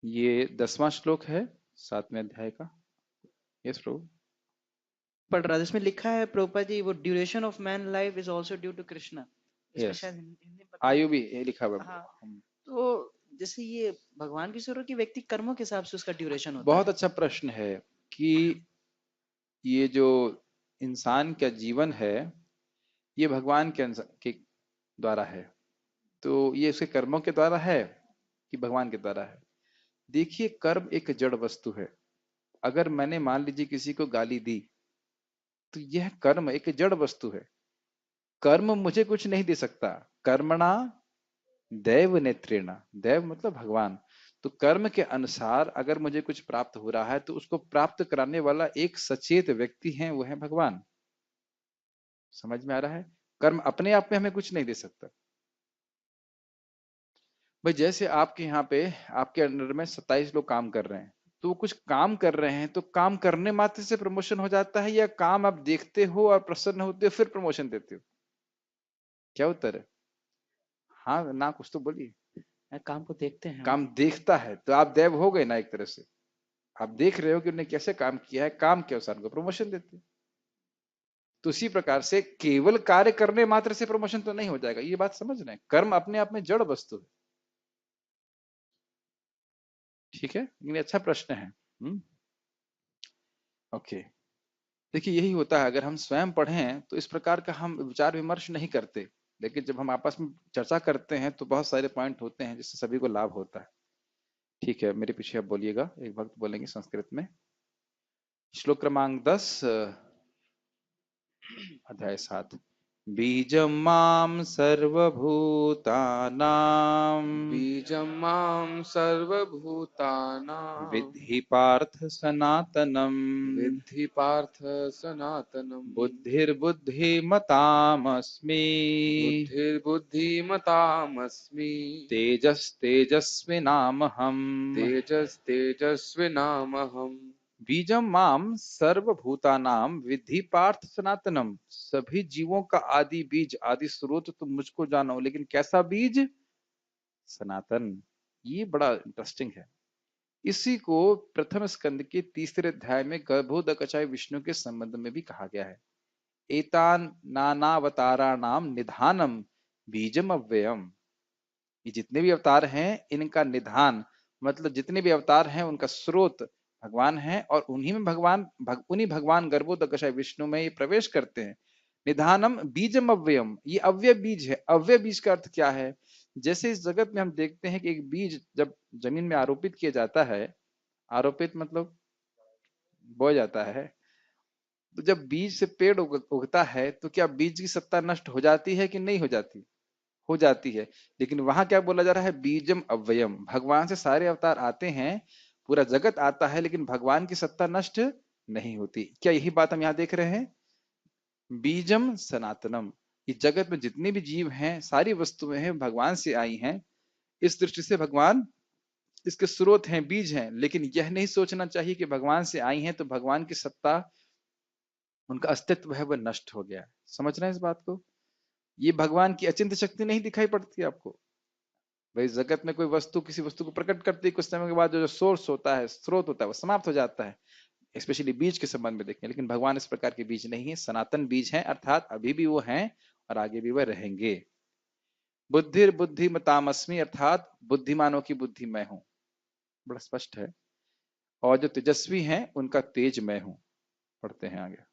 ये 10वां श्लोक है 7वें अध्याय का। यस प्रभु। पढ़ रहा था, जिसमें लिखा है प्रभुपाद जी, वो duration of man life is also due to Krishna. इसमें यस, शायद हिंदी में पता आयु नहीं। भी ये लिखा हुआ है। हाँ, तो जैसे ये भगवान की स्वरूप की व्यक्ति कर्मों के हिसाब से उसका ड्यूरेशन होता बहुत है। अच्छा प्रश्न है कि ये जो इंसान का जीवन है ये भगवान के द्वारा है, तो ये उसके कर्मों के द्वारा है कि भगवान के द्वारा है। देखिए, कर्म एक जड़ वस्तु है। अगर मैंने मान लीजिए किसी को गाली दी तो यह कर्म एक जड़ वस्तु है। कर्म मुझे कुछ नहीं दे सकता। कर्मणा दैव नेत्रेण, दैव मतलब भगवान। तो कर्म के अनुसार अगर मुझे कुछ प्राप्त हो रहा है तो उसको प्राप्त कराने वाला एक सचेत व्यक्ति है, वो है भगवान। समझ में आ रहा है? कर्म अपने आप में हमें कुछ नहीं दे सकता। भाई जैसे आपके यहाँ पे आपके अंडर में 27 लोग काम कर रहे हैं, तो वो कुछ काम कर रहे हैं, तो काम करने मात्र से प्रमोशन हो जाता है या काम आप देखते हो और प्रसन्न होते हो फिर प्रमोशन देते हो? क्या उत्तर है? हाँ ना, कुछ तो बोलिए। काम को देखते हैं हम। काम देखता है तो आप देव हो गए ना एक तरह से। आप देख रहे हो कि उन्होंने कैसे काम किया है, काम के अनुसार उनको प्रमोशन देते हैं। तो इसी प्रकार से केवल कार्य करने मात्र से प्रमोशन तो नहीं हो जाएगा, ये बात समझ रहे हैं? कर्म अपने आप में जड़ वस्तु है। ठीक है, ये अच्छा प्रश्न है। ओके। देखिए, यही होता है, अगर हम स्वयं पढ़ें तो इस प्रकार का हम विचार विमर्श नहीं करते, लेकिन जब हम आपस में चर्चा करते हैं तो बहुत सारे पॉइंट होते हैं जिससे सभी को लाभ होता है। ठीक है, मेरे पीछे आप बोलिएगा, एक भक्त बोलेंगे संस्कृत में। श्लोक क्रमांक 10, अध्याय 7। बीजं मां सर्वभूतानां बीजं मां सर्वभूतानां विद्धि पार्थ सनातनम्। विद्धि पार्थ सनातनम्। बुद्धिर्बुद्धिमतामस्मि बुद्धिर्बुद्धिमतामस्मि तेजस्तेजस्विनामहम्। तेजस्तेजस्विनामहम्। बीजम माम सर्वभूतानां विद्धि पार्थ सनातनम। सभी जीवों का आदि बीज, आदि स्रोत तुम मुझको जानो, लेकिन कैसा बीज? सनातन। ये बड़ा इंटरेस्टिंग है। इसी को प्रथम स्कंद के 3रे अध्याय में गर्भोदकचाय विष्णु के संबंध में भी कहा गया है। एतान नानावताराणाम निधानम बीजम अव्ययम। ये जितने भी अवतार हैं इनका निधान, मतलब जितने भी अवतार हैं उनका स्रोत भगवान है, और उन्हीं में उन्हीं भगवान गर्भोदकशाय विष्णु में ये प्रवेश करते हैं। निधानम बीजम अव्ययम, ये अव्यय बीज है। अव्यय बीज का अर्थ क्या है? जैसे इस जगत में हम देखते हैं कि एक बीज जब जमीन में आरोपित किया जाता है, आरोपित मतलब बोया जाता है, तो जब बीज से पेड़ उगता है तो क्या बीज की सत्ता नष्ट हो जाती है कि नहीं हो जाती? हो जाती है। लेकिन वहां क्या बोला जा रहा है? बीजम अव्ययम। भगवान से सारे अवतार आते हैं, पूरा जगत आता है, लेकिन भगवान की सत्ता नष्ट नहीं होती। क्या यही बात हम यहाँ देख रहे हैं? बीजम सनातनम। इस जगत में जितने भी जीव हैं, सारी वस्तुएं हैं, भगवान से आई हैं। इस दृष्टि से भगवान इसके स्रोत हैं, बीज हैं। लेकिन यह नहीं सोचना चाहिए कि भगवान से आई हैं तो भगवान की सत्ता, उनका अस्तित्व है वह नष्ट हो गया। समझ रहे हैं इस बात को? ये भगवान की अचिंत शक्ति नहीं दिखाई पड़ती आपको? भाई जगत में कोई वस्तु किसी वस्तु को प्रकट करती है, कुछ समय के बाद जो सोर्स होता है, स्रोत होता है, वो समाप्त हो जाता है। स्पेशली बीज के संबंध में देखें, लेकिन भगवान इस प्रकार के बीज नहीं है, सनातन बीज हैं, अर्थात अभी भी वो हैं और आगे भी वह रहेंगे। बुद्धिर बुद्धिमतामस्मि, अर्थात बुद्धिमानों की बुद्धि मैं हूं। बड़ा स्पष्ट है। और जो तेजस्वी हैं उनका तेज मैं हूं। पढ़ते हैं आगे।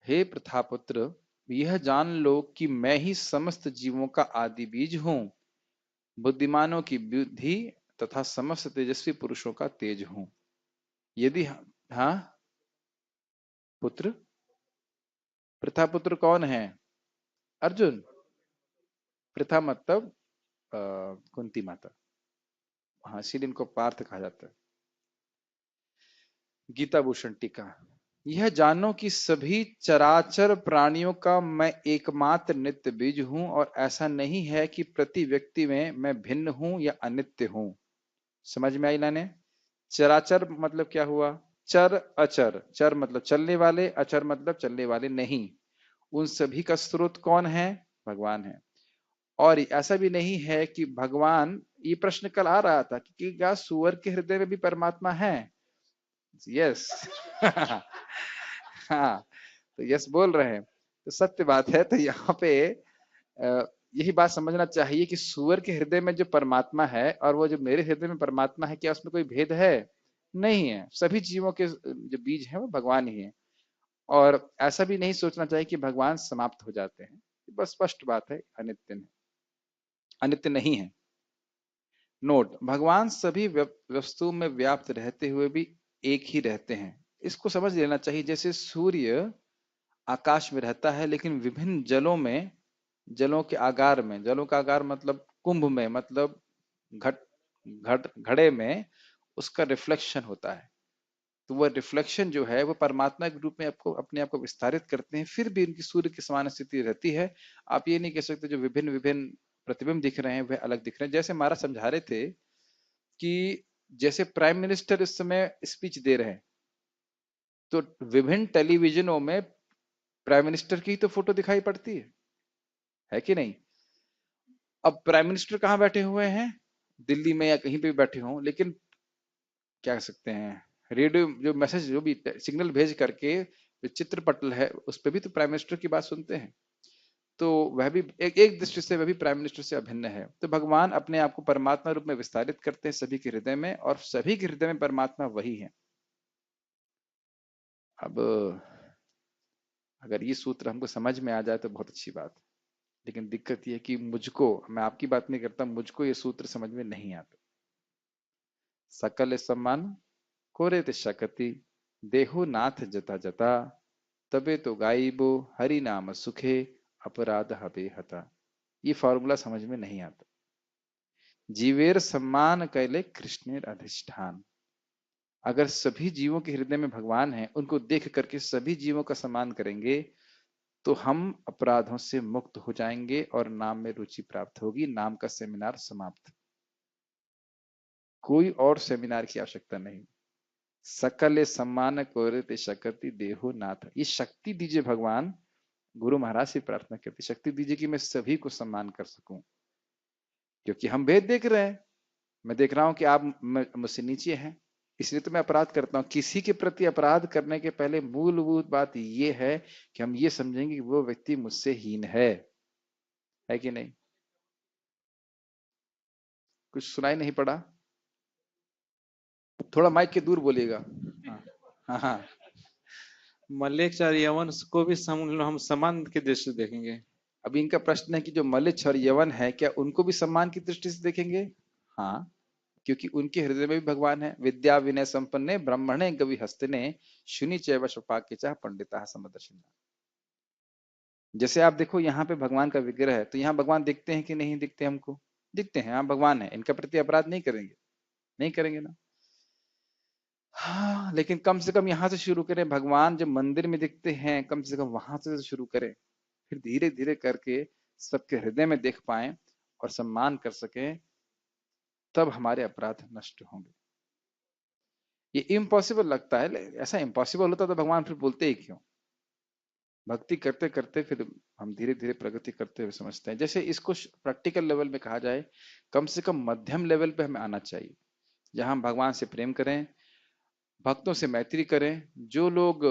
हे प्रथापुत्र, यह जान लो कि मैं ही समस्त जीवों का आदि बीज हूं, बुद्धिमानों की बुद्धि तथा समस्त तेजस्वी पुरुषों का तेज हूं। यदि हाँ, पुत्र, प्रथापुत्र कौन है? अर्जुन। प्रथा मतलब कुंती माता। हाँ, इसीलिए इनको पार्थ कहा जाता है। गीता भूषण टीका। यह जानो कि सभी चराचर प्राणियों का मैं एकमात्र नित्य बीज हूं, और ऐसा नहीं है कि प्रति व्यक्ति में मैं भिन्न हूं या अनित्य हूं। समझ में आई लाने? चराचर मतलब क्या हुआ? चर अचर। चर मतलब चलने वाले, अचर मतलब चलने वाले नहीं। उन सभी का स्रोत कौन है? भगवान है। और ऐसा भी नहीं है कि भगवान ये प्रश्न कल आ रहा था कि क्या सुअर के हृदय में भी परमात्मा है? यस। हाँ, तो यस बोल रहे हैं, तो सत्य बात है। तो यहाँ पे यही बात समझना चाहिए कि सुअर के हृदय में जो परमात्मा है और वो जो मेरे हृदय में परमात्मा है, क्या उसमें कोई भेद है? नहीं है। सभी जीवों के जो बीज हैं वो भगवान ही है। और ऐसा भी नहीं सोचना चाहिए कि भगवान समाप्त हो जाते हैं, बस स्पष्ट बात है, अनित्य है, अनित्य नहीं है। नोट, भगवान सभी वस्तुओं में व्याप्त रहते हुए भी एक ही रहते हैं, इसको समझ लेना चाहिए। जैसे सूर्य आकाश में रहता है लेकिन विभिन्न जलों में, जलों के आगार में, जलों का आगार मतलब कुंभ में, मतलब घट घट घड़े में उसका रिफ्लेक्शन होता है। तो वह रिफ्लेक्शन जो है वो परमात्मा के रूप में आपको अपने आप को विस्तारित करते हैं, फिर भी उनकी सूर्य की समान स्थिति रहती है। आप ये नहीं कह सकते जो विभिन्न विभिन्न प्रतिबिंब दिख रहे हैं वह अलग दिख रहे हैं। जैसे महाराज समझा रहे थे कि जैसे प्राइम मिनिस्टर इस समय स्पीच दे रहे हैं, तो विभिन्न टेलीविजनों में प्राइम मिनिस्टर की तो फोटो दिखाई पड़ती है कि नहीं? अब प्राइम मिनिस्टर कहाँ बैठे हुए हैं? दिल्ली में या कहीं पे भी बैठे हों, लेकिन क्या कह सकते हैं, रेडियो जो मैसेज, जो भी सिग्नल भेज करके जो चित्रपटल है उस पर भी तो प्राइम मिनिस्टर की बात सुनते हैं। तो वह भी एक दृष्टि से वह भी प्राइम मिनिस्टर से अभिन्न है। तो भगवान अपने आप को परमात्मा रूप में विस्तारित करते हैं सभी के हृदय में, और सभी के हृदय में परमात्मा वही है। अब अगर ये सूत्र हमको समझ में आ जाए तो बहुत अच्छी बात है, लेकिन दिक्कत ये है कि मुझको, मैं आपकी बात नहीं करता, मुझको ये सूत्र समझ में नहीं आता। सकल सम्मान कोरे ते शकति, देहो नाथ जता जता, तबे तो गाइबो हरि नाम सुखे, अपराध हबे हता। ये फॉर्मूला समझ में नहीं आता। जीवेर सम्मान कैले कृष्णेर अधिष्ठान। अगर सभी जीवों के हृदय में भगवान है, उनको देख करके सभी जीवों का सम्मान करेंगे तो हम अपराधों से मुक्त हो जाएंगे और नाम में रुचि प्राप्त होगी। नाम का सेमिनार समाप्त। कोई और सेमिनार की आवश्यकता नहीं। सकल सम्मान कोरते शकति देहो नाथ। ये शक्ति दीजिए भगवान, गुरु महाराज से प्रार्थना करती, शक्ति दीजिए कि मैं सभी को सम्मान कर सकूं, क्योंकि हम भेद देख रहे हैं। मैं देख रहा हूं कि आप मुझसे नीचे हैं, इसलिए तो मैं अपराध करता हूं। किसी के प्रति अपराध करने के पहले मूलभूत बात यह है कि हम ये समझेंगे कि वो व्यक्ति मुझसे हीन है कि नहीं? कुछ सुनाई नहीं पड़ा? थोड़ा माइक के दूर बोलिएगा। हाँ हाँ हाँ। मलेच्छ और यवन को भी हम सम्मान की दृष्टि से देखेंगे। अभी इनका प्रश्न है कि जो मलिच्छ और यवन है, क्या उनको भी सम्मान की दृष्टि से देखेंगे? हाँ, क्योंकि उनके हृदय में भी भगवान है। विद्या विनय संपन्ने ब्राह्मणे गवि हस्तिने, शुनि चैव शपाके चाह पंडिता समदर्शिना। जैसे आप देखो यहाँ पे भगवान का विग्रह है, तो यहाँ भगवान दिखते हैं कि नहीं दिखते? हमको दिखते हैं। हाँ, भगवान है, इनका प्रति अपराध नहीं करेंगे, नहीं करेंगे ना। हाँ, लेकिन कम से कम यहाँ से शुरू करें। भगवान जब मंदिर में दिखते हैं, कम से कम वहां से शुरू करें, फिर धीरे धीरे करके सबके हृदय में देख पाए और सम्मान कर सकें, तब हमारे अपराध नष्ट होंगे। ये इम्पॉसिबल लगता है, ऐसा इम्पॉसिबल होता तो भगवान फिर बोलते ही क्यों? भक्ति करते करते फिर हम धीरे धीरे प्रगति करते हुए समझते हैं। जैसे इसको प्रैक्टिकल लेवल में कहा जाए, कम से कम मध्यम लेवल पे हमें आना चाहिए, जहां हम भगवान से प्रेम करें, भक्तों से मैत्री करें। जो लोग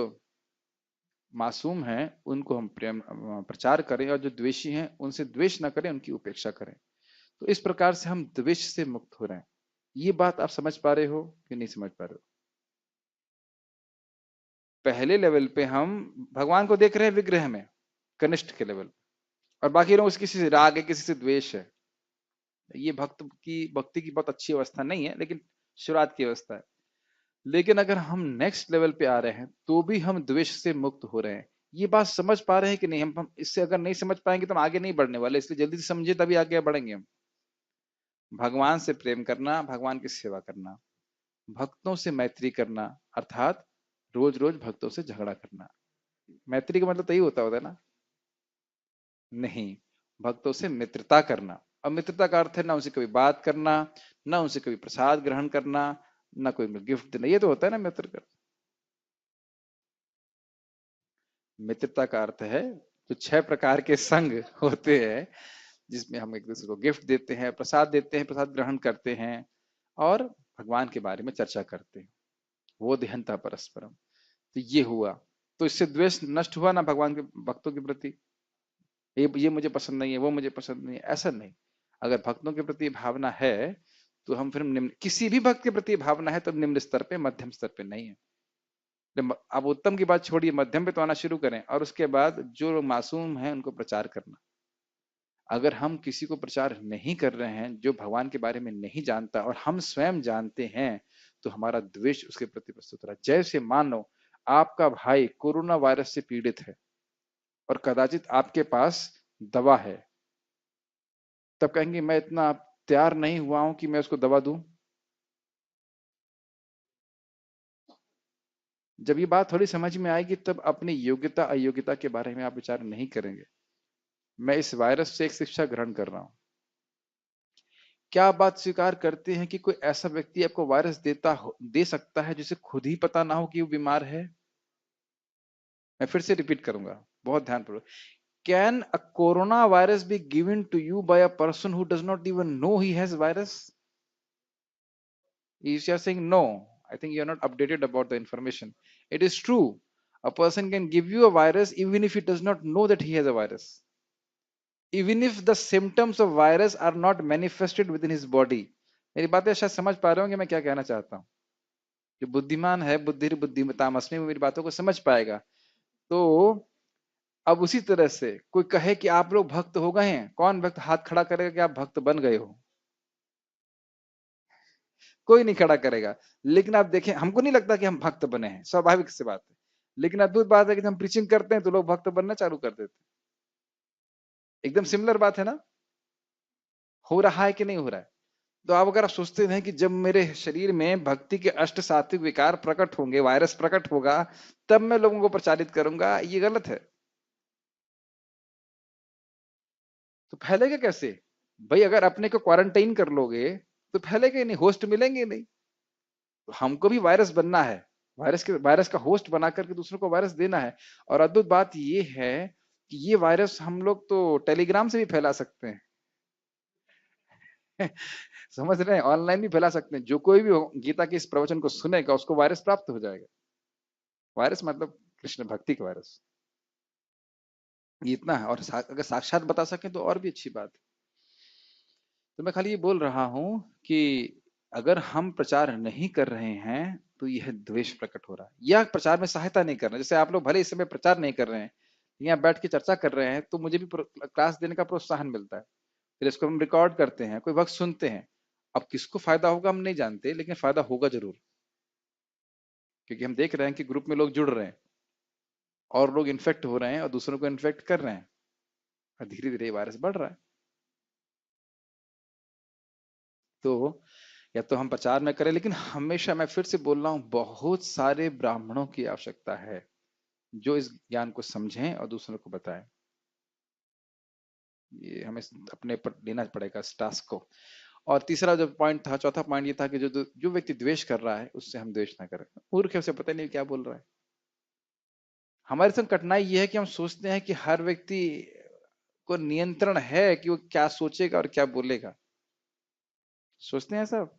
मासूम हैं उनको हम प्रेम प्रचार करें, और जो द्वेषी हैं उनसे द्वेष न करें, उनकी उपेक्षा करें। तो इस प्रकार से हम द्वेष से मुक्त हो रहे हैं। ये बात आप समझ पा रहे हो कि नहीं समझ पा रहे हो? पहले लेवल पे हम भगवान को देख रहे हैं विग्रह में, कनिष्ठ के लेवल, और बाकी लोग किसी से राग है, किसी से द्वेष है। ये भक्ति की बहुत अच्छी अवस्था नहीं है, लेकिन शुरुआत की अवस्था है। लेकिन अगर हम नेक्स्ट लेवल पे आ रहे हैं तो भी हम द्वेष से मुक्त हो रहे हैं। ये बात समझ पा रहे हैं कि नहीं? हम इससे अगर नहीं समझ पाएंगे तो हम आगे नहीं बढ़ने वाले, इसलिए जल्दी से समझिए तभी आगे बढ़ेंगे हम। भगवान से प्रेम करना, भगवान की सेवा करना, भक्तों से मैत्री करना, अर्थात रोज रोज भक्तों से झगड़ा करना। मैत्री का मतलब तो यही होता है ना? नहीं, भक्तों से मित्रता करना। अब मित्रता का अर्थ है ना उनसे कभी बात करना, ना उनसे कभी प्रसाद ग्रहण करना, ना कोई गिफ्ट देना। ये तो होता है ना मित्र का। मित्रता का अर्थ है जो 6 प्रकार के संग होते हैं, जिसमें हम एक दूसरे को गिफ्ट देते हैं, प्रसाद देते हैं, प्रसाद ग्रहण करते हैं और भगवान के बारे में चर्चा करते हैं। वो देहंता परस्परम। तो ये हुआ, तो इससे द्वेष नष्ट हुआ ना भगवान के भक्तों के प्रति। ये मुझे पसंद नहीं है, वो मुझे पसंद नहीं है, ऐसा नहीं। अगर भक्तों के प्रति भावना है तो हम फिर निम्न, किसी भी भक्त के प्रति भावना है तो निम्न स्तर पे, मध्यम स्तर पे नहीं है। अब उत्तम की बात छोड़िए, मध्यम पे तो आना शुरू करें, और उसके बाद जो लोग मासूम हैं उनको प्रचार करना। अगर हम किसी को प्रचार नहीं कर रहे हैं, जो भगवान के बारे में नहीं जानता और हम स्वयं जानते हैं, तो हमारा द्वेष उसके प्रति प्रस्तुत रहा। जैसे मान लो आपका भाई कोरोना वायरस से पीड़ित है और कदाचित आपके पास दवा है, तब कहेंगे मैं इतना तैयार नहीं हुआ हूं कि मैं उसको दवा दूं। जब ये बात थोड़ी समझ में आएगी तब अपनी योग्यता अयोग्यता के बारे में आप विचार नहीं करेंगे। मैं इस वायरस से एक शिक्षा ग्रहण कर रहा हूं। क्या आप बात स्वीकार करते हैं कि कोई ऐसा व्यक्ति आपको वायरस दे सकता है जिसे खुद ही पता ना हो कि वो बीमार है? मैं फिर से रिपीट करूंगा, बहुत ध्यानपूर्वक। Can a corona virus be given to you by a person who does not even know he has virus? If you are saying no, I think you are not updated about the information. It is true. A person can give you a virus even if he does not know that he has a virus. Even if the symptoms of virus are not manifested within his body. मेरी बातें शायद समझ पा रहे होंगे मैं क्या कहना चाहता हूँ। जो बुद्धिमान है, बुद्धिमतामस्मि, वो मेरी बातों को समझ पाएगा। तो अब उसी तरह से कोई कहे कि आप लोग भक्त हो गए हैं, कौन भक्त हाथ खड़ा करेगा कि आप भक्त बन गए हो? कोई नहीं खड़ा करेगा। लेकिन आप देखें, हमको नहीं लगता कि हम भक्त बने हैं, स्वाभाविक सी बात है। लेकिन अद्भुत बात है कि हम प्रीचिंग करते हैं तो लोग भक्त बनना चालू कर देते हैं। एकदम सिमिलर बात है ना? हो रहा है कि नहीं हो रहा है? तो आप अगर आप सोचते हैं कि जब मेरे शरीर में भक्ति के अष्ट सात्विक विकार प्रकट होंगे, वायरस प्रकट होगा, तब मैं लोगों को प्रचारित करूंगा, ये गलत है। तो फैलेगा कैसे भाई? अगर अपने को क्वारंटाइन कर लोगे तो फैलेगा नहीं, होस्ट मिलेंगे नहीं। तो हमको भी वायरस बनना है, वायरस का होस्ट बना करके दूसरों को वायरस देना है। और अद्भुत बात ये है कि ये वायरस हम लोग तो टेलीग्राम से भी फैला सकते हैं। समझ रहे हैं? ऑनलाइन भी फैला सकते हैं। जो कोई भी गीता के इस प्रवचन को सुनेगा उसको वायरस प्राप्त हो जाएगा। वायरस मतलब कृष्ण भक्ति का वायरस, ये इतना है। और अगर साक्षात बता सके तो और भी अच्छी बात है। तो मैं खाली ये बोल रहा हूं कि अगर हम प्रचार नहीं कर रहे हैं तो यह द्वेष प्रकट हो रहा है, या प्रचार में सहायता नहीं कर रहे हैं। जैसे आप लोग भले इस समय प्रचार नहीं कर रहे हैं, यहाँ बैठ के चर्चा कर रहे हैं, तो मुझे भी क्लास देने का प्रोत्साहन मिलता है। फिर इसको हम रिकॉर्ड करते हैं, कोई वक्त सुनते हैं। अब किसको फायदा होगा हम नहीं जानते, लेकिन फायदा होगा जरूर, क्योंकि हम देख रहे हैं कि ग्रुप में लोग जुड़ रहे हैं और लोग इन्फेक्ट हो रहे हैं और दूसरों को इन्फेक्ट कर रहे हैं, और धीरे धीरे वायरस बढ़ रहा है। तो या तो हम प्रचार में करें, लेकिन हमेशा मैं फिर से बोल रहा हूं, बहुत सारे ब्राह्मणों की आवश्यकता है जो इस ज्ञान को समझें और दूसरों को बताएं। ये हमें अपने पर लेना पड़ेगा इस टास्क को। और तीसरा जो पॉइंट था, चौथा पॉइंट ये था कि जो व्यक्ति द्वेष कर रहा है उससे हम द्वेष ना करें। मूर्ख है, उसे पता नहीं क्या बोल रहा है। हमारे संग कठिनाई ये है कि हम सोचते हैं कि हर व्यक्ति को नियंत्रण है कि वो क्या सोचेगा और क्या बोलेगा। सोचते हैं सब।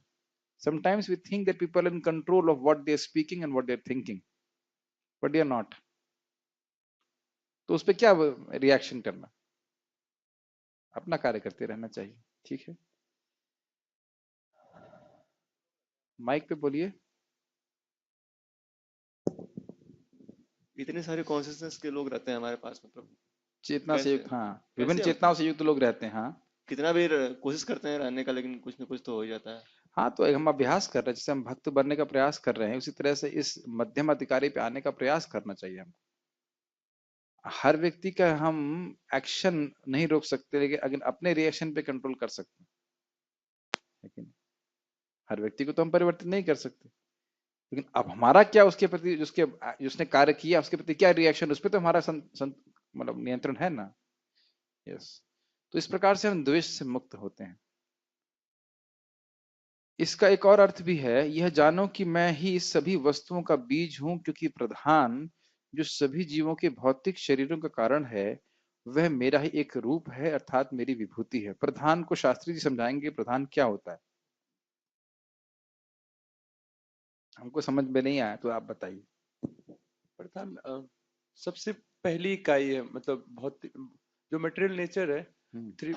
Sometimes we think that people are in control of what they are speaking and what they are thinking, but they are not. तो उस पर क्या रिएक्शन करना? अपना कार्य करते रहना चाहिए। ठीक है, माइक पे बोलिए। इतने सारे कॉन्शियसनेस के लोग रहते हैं हमारे पास, मतलब चेतना से कैसे युक्त, हाँ, विभिन्न कैसे चेतनाओं से युक्त लोग रहते हैं। हाँ, कितना भी कोशिश करते हैं रहने का, लेकिन कुछ ना कुछ तो हो ही जाता है। हाँ, तो हम अभ्यास कर रहे हैं, जैसे हम भक्त बनने का प्रयास कर रहे हैं, उसी तरह से इस मध्यम अधिकारी पे आने का प्रयास करना चाहिए हमको। हर व्यक्ति का हम एक्शन नहीं रोक सकते, लेकिन अपने रिएक्शन पे कंट्रोल कर सकते हैं। लेकिन हर व्यक्ति को तो हम परिवर्तित नहीं कर सकते, लेकिन अब हमारा क्या उसके प्रति, जिसने कार्य किया उसके प्रति क्या रिएक्शन, उस पर तो हमारा मतलब नियंत्रण है ना। यस, तो इस प्रकार से हम द्वेष से मुक्त होते हैं। इसका एक और अर्थ भी है, यह जानो कि मैं ही सभी वस्तुओं का बीज हूं, क्योंकि प्रधान जो सभी जीवों के भौतिक शरीरों का कारण है वह मेरा ही एक रूप है, अर्थात मेरी विभूति है। प्रधान को शास्त्री जी समझाएंगे प्रधान क्या होता है। हमको समझ में नहीं आया तो आप बताइए। प्रधान सबसे पहली इकाई है, मतलब भौतिक जो मटेरियल नेचर है, थ्री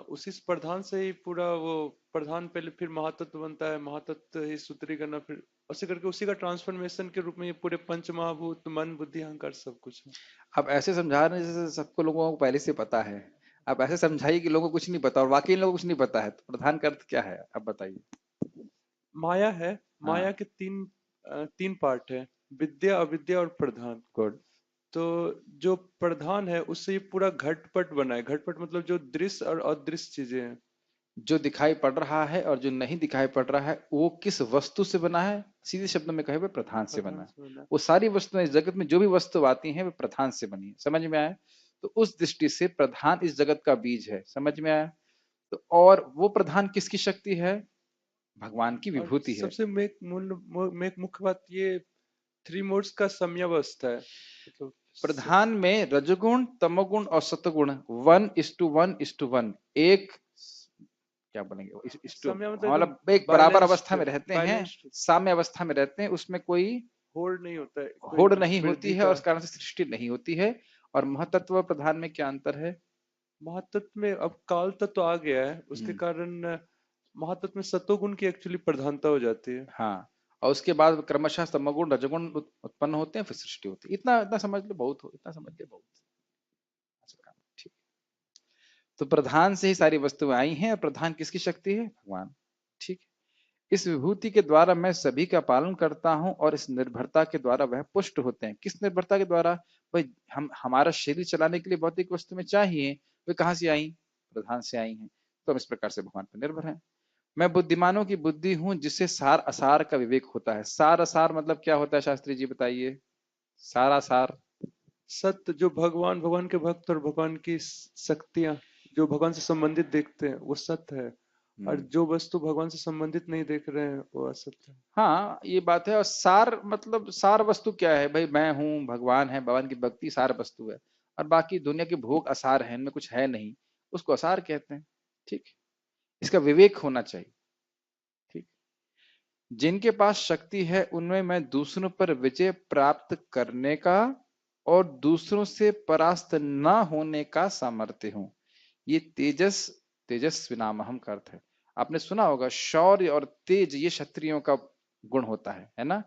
उसी से प्रधान से ही पूरा वो प्रधान पहले, फिर महातत्व बनता है, महातत्व ही सूत्रीकरण, फिर ऐसे करके उसी का ट्रांसफॉर्मेशन के रूप में ये पूरे पंच महाभूत मन बुद्धि अहंकार सब कुछ है। आप ऐसे समझा रहे हैं जैसे सबको लोगों को पहले से पता है। आप ऐसे समझाइए कि लोगों को कुछ नहीं पता, और वाकई इन लोगों को कुछ नहीं पता है। तो प्रधान का अर्थ क्या है आप बताइए। माया है, हाँ। माया के तीन पार्ट है, विद्या अविद्या और प्रधान। गुड। तो जो प्रधान है उससे ये पूरा घटपट बना है। घटपट मतलब जो दृश्य और अदृश्य चीजें हैं। जो दिखाई पड़ रहा है और जो नहीं दिखाई पड़ रहा है वो किस वस्तु से बना है? सीधे शब्दों में कहे, वह प्रधान से बना प्रधान है। से बना है। वो सारी वस्तुएं इस जगत में जो भी वस्तु आती हैं वे प्रधान से बनी है। समझ में आया? तो उस दृष्टि से प्रधान इस जगत का बीज है। समझ में आया? तो और वो प्रधान किसकी शक्ति है? भगवान की और विभूति है। सबसे में मुख्य बात ये थ्री मोड्स का समयावस्था है। मतलब प्रधान में रजोगुण, तमोगुण और सतोगुण 1:1:1 एक क्या बोलेंगे समय मतलब मतलब एक बराबर अवस्था में रहते हैं, बैलेंस्ड, साम्य अवस्था में रहते हैं। उसमें कोई होड़ नहीं होता है, कोई होड़ नहीं होती वृद्धि है और का। उस कारण से सृष्टि नहीं होती है। और महतत्व प्रधान में क्या अंतर है? महातत्व में अब काल तत्व आ गया है, उसके कारण महातत्व में सतोगुण की एक्चुअली प्रधानता हो जाती है। हाँ, और उसके बाद क्रमशः तमोगुण रजोगुण उत्पन्न होते हैं, फिर सृष्टि होती है। इतना इतना समझ लो बहुत हो, इतना समझ लो बहुत। अच्छा काम, ठीक। तो प्रधान से ही सारी वस्तुएं आई हैं और प्रधान किसकी शक्ति है? भगवान। ठीक। इस विभूति के द्वारा मैं सभी का पालन करता हूं और इस निर्भरता के द्वारा वह पुष्ट होते हैं। किस निर्भरता के द्वारा? भाई हम हमारा शरीर चलाने के लिए भौतिक वस्तु में चाहिए, वे कहां से आई? प्रधान से आई हैं। तो हम इस प्रकार से भगवान पर निर्भर हैं। मैं बुद्धिमानों की बुद्धि हूं जिससे सार असार का विवेक होता है। सार असार मतलब क्या होता है शास्त्री जी बताइए। सार असार सत्य जो भगवान के भक्त और भगवान की शक्तियां जो भगवान से संबंधित देखते हैं वो सत्य है, और जो वस्तु भगवान से संबंधित नहीं देख रहे हैं वो असत्य है। हाँ ये बात है। और सार मतलब सार वस्तु क्या है? भाई मैं हूँ, भगवान है, भगवान की भक्ति सार वस्तु है। और बाकी दुनिया के भोग असार है, इनमें कुछ है नहीं, उसको असार कहते हैं। ठीक। इसका विवेक होना चाहिए। ठीक। जिनके पास शक्ति है उनमें मैं दूसरों पर विजय प्राप्त करने का और दूसरों से परास्त न होने का सामर्थ्य हूं। ये तेजस्वी नाम हम का अर्थ है। आपने सुना होगा शौर्य और तेज ये क्षत्रियों का गुण होता है ना?